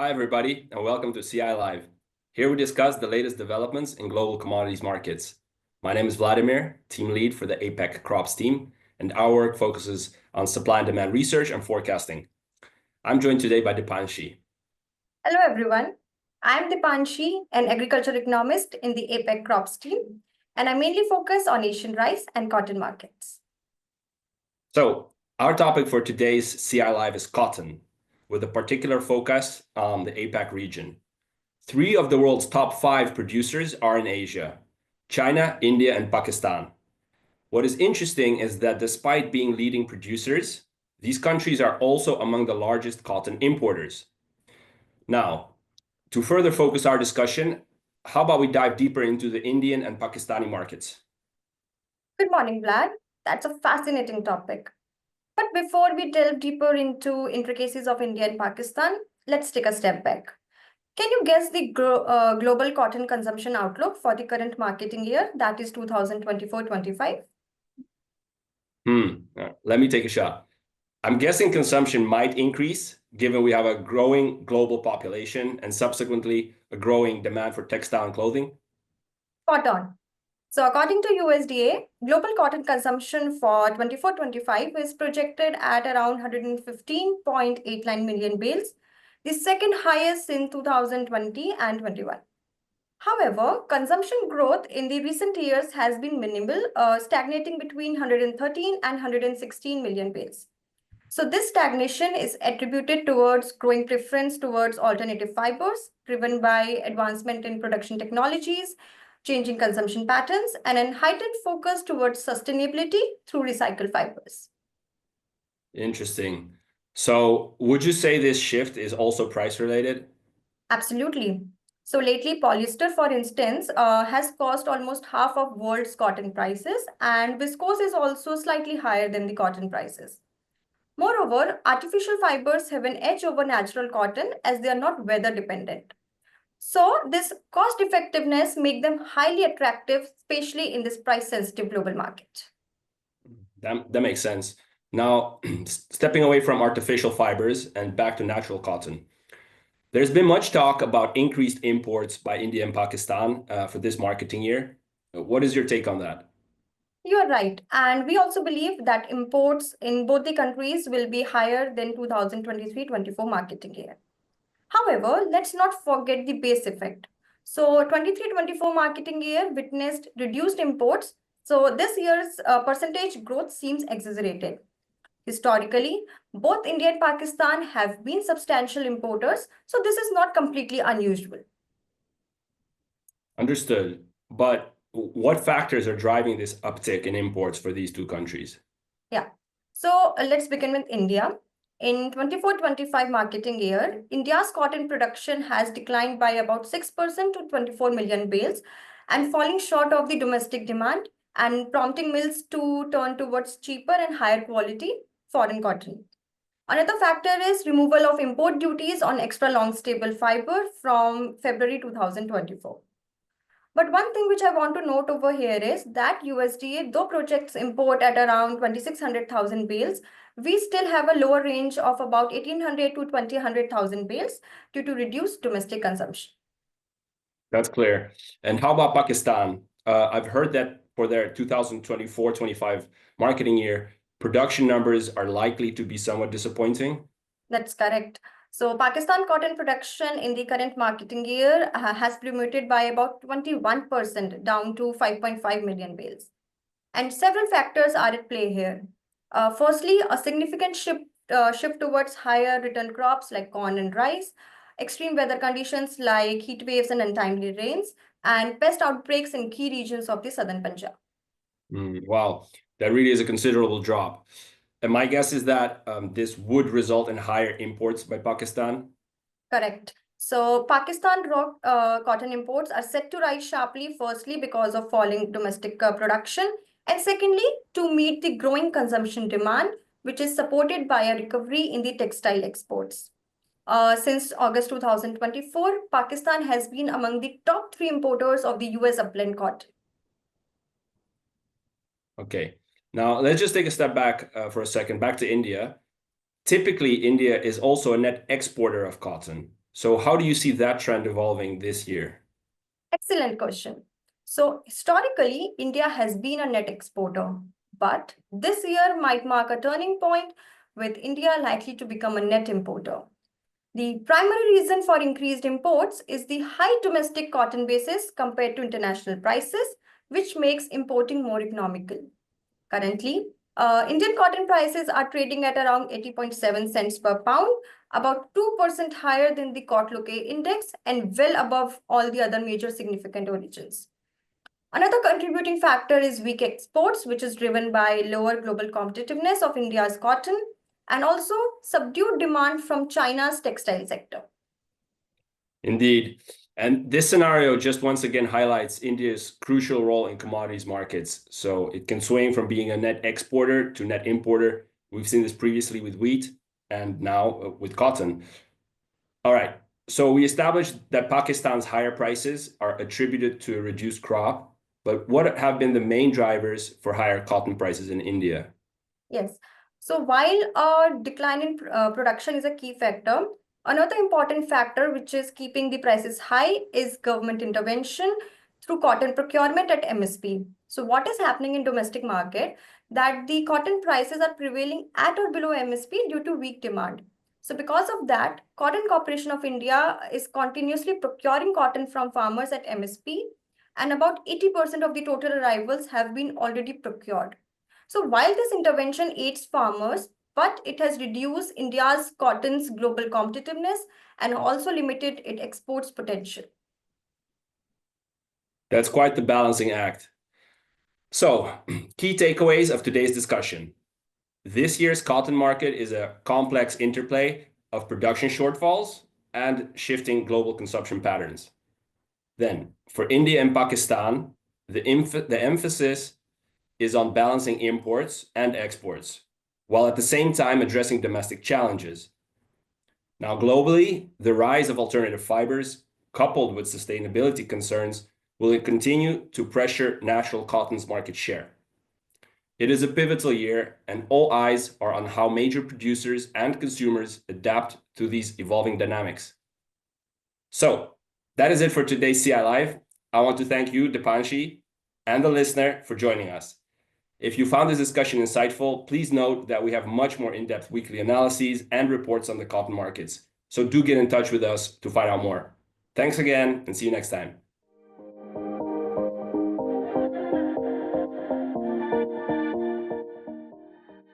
Hi, everybody, and welcome to CI Live. Here we discuss the latest developments in global commodities markets. My name is Vladimir, team lead for the APEC crops team, and our work focuses on supply and demand research and forecasting. I'm joined today by Dipanshi. Hello, everyone. I'm Dipanshi, an agriculture economist in the APEC crops team, and I mainly focus on Asian rice and cotton markets. So, our topic for today's CI Live is cotton, with a particular focus on the APEC region. 3 of the world's top 5 producers are in Asia: China, India, and Pakistan. What is interesting is that despite being leading producers, these countries are also among the largest cotton importers. Now, to further focus our discussion, how about we dive deeper into the Indian and Pakistani markets? Good morning, Vlad. That's a fascinating topic. But before we delve deeper into intricacies of India and Pakistan, let's take a step back. Can you guess the global cotton consumption outlook for the current marketing year, that is 2024-25? Let me take a shot. I'm guessing consumption might increase given we have a growing global population and subsequently a growing demand for textile and clothing. Spot on. So according to USDA, global cotton consumption for 24-25 is projected at around 115.89 million bales, the second highest in 2020 and 21. However, consumption growth in the recent years has been minimal, stagnating between 113 and 116 million bales. So this stagnation is attributed towards growing preference towards alternative fibers, driven by advancement in production technologies, changing consumption patterns, and a heightened focus towards sustainability through recycled fibers. Interesting. So would you say this shift is also price related? Absolutely. So lately, polyester, for instance, has cost almost half of world's cotton prices, and viscose is also slightly higher than the cotton prices. Moreover, artificial fibers have an edge over natural cotton as they are not weather dependent. So this cost effectiveness make them highly attractive, especially in this price sensitive global market. That makes sense. Now, stepping away from artificial fibers and back to natural cotton. There's been much talk about increased imports by India and Pakistan for this marketing year. What is your take on that? You are right. And we also believe that imports in both the countries will be higher than 2023-24 marketing year. However, let's not forget the base effect. So 23-24 marketing year witnessed reduced imports. So this year's percentage growth seems exaggerated. Historically, both India and Pakistan have been substantial importers, so this is not completely unusual. Understood. But what factors are driving this uptick in imports for these 2 countries? Yeah. So let's begin with India. In 24-25 marketing year, India's cotton production has declined by about 6% to 24 million bales and falling short of the domestic demand and prompting mills to turn towards cheaper and higher quality foreign cotton. Another factor is removal of import duties on extra long stable fiber from February 2024. But one thing which I want to note over here is that USDA, though projects import at around 2,600,000 bales, we still have a lower range of about 1,800 to 2,000 bales due to reduced domestic consumption. That's clear. And how about Pakistan? I've heard that for their 2024-25 marketing year, production numbers are likely to be somewhat disappointing. That's correct. So Pakistan cotton production in the current marketing year has plummeted by about 21% down to 5.5 million bales. And several factors are at play here. Firstly, a significant shift towards higher return crops like corn and rice, extreme weather conditions like heat waves and untimely rains, and pest outbreaks in key regions of the southern Punjab. Wow, that really is a considerable drop. And my guess is that this would result in higher imports by Pakistan. Correct. So Pakistan raw cotton imports are set to rise sharply, firstly because of falling domestic production, and secondly to meet the growing consumption demand, which is supported by a recovery in the textile exports. Since August 2024, Pakistan has been among the top 3 importers of the US upland cotton. Okay, now let's just take a step back for a second, back to India. Typically, India is also a net exporter of cotton. So how do you see that trend evolving this year? Excellent question. So historically, India has been a net exporter, but this year might mark a turning point with India likely to become a net importer. The primary reason for increased imports is the high domestic cotton basis compared to international prices, which makes importing more economical. Currently, Indian cotton prices are trading at around 80.7 cents per pound, about 2% higher than the Kotloke index and well above all the other major significant origins. Another contributing factor is weak exports, which is driven by lower global competitiveness of India's cotton and also subdued demand from China's textile sector. Indeed. And this scenario just once again highlights India's crucial role in commodities markets. So it can swing from being a net exporter to net importer. We've seen this previously with wheat and now with cotton. All right. So we established that Pakistan's higher prices are attributed to a reduced crop, but what have been the main drivers for higher cotton prices in India? Yes. So while a decline in production is a key factor, another important factor which is keeping the prices high is government intervention through cotton procurement at MSP. So what is happening in domestic market that the cotton prices are prevailing at or below MSP due to weak demand. So because of that, Cotton Corporation of India is continuously procuring cotton from farmers at MSP, and about 80% of the total arrivals have been already procured. So while this intervention aids farmers, but it has reduced India's cotton's global competitiveness and also limited its exports potential. That's quite the balancing act. So, key takeaways of today's discussion. This year's cotton market is a complex interplay of production shortfalls and shifting global consumption patterns. Then, for India and Pakistan, the emphasis is on balancing imports and exports, while at the same time addressing domestic challenges. Now, globally, the rise of alternative fibers, coupled with sustainability concerns, will continue to pressure natural cotton's market share. It is a pivotal year, and all eyes are on how major producers and consumers adapt to these evolving dynamics. So, that is it for today's CI Live. I want to thank you, Dipanshi, and the listener for joining us. If you found this discussion insightful, please note that we have much more in-depth weekly analyses and reports on the cotton markets. So do get in touch with us to find out more. Thanks again, and see you next time.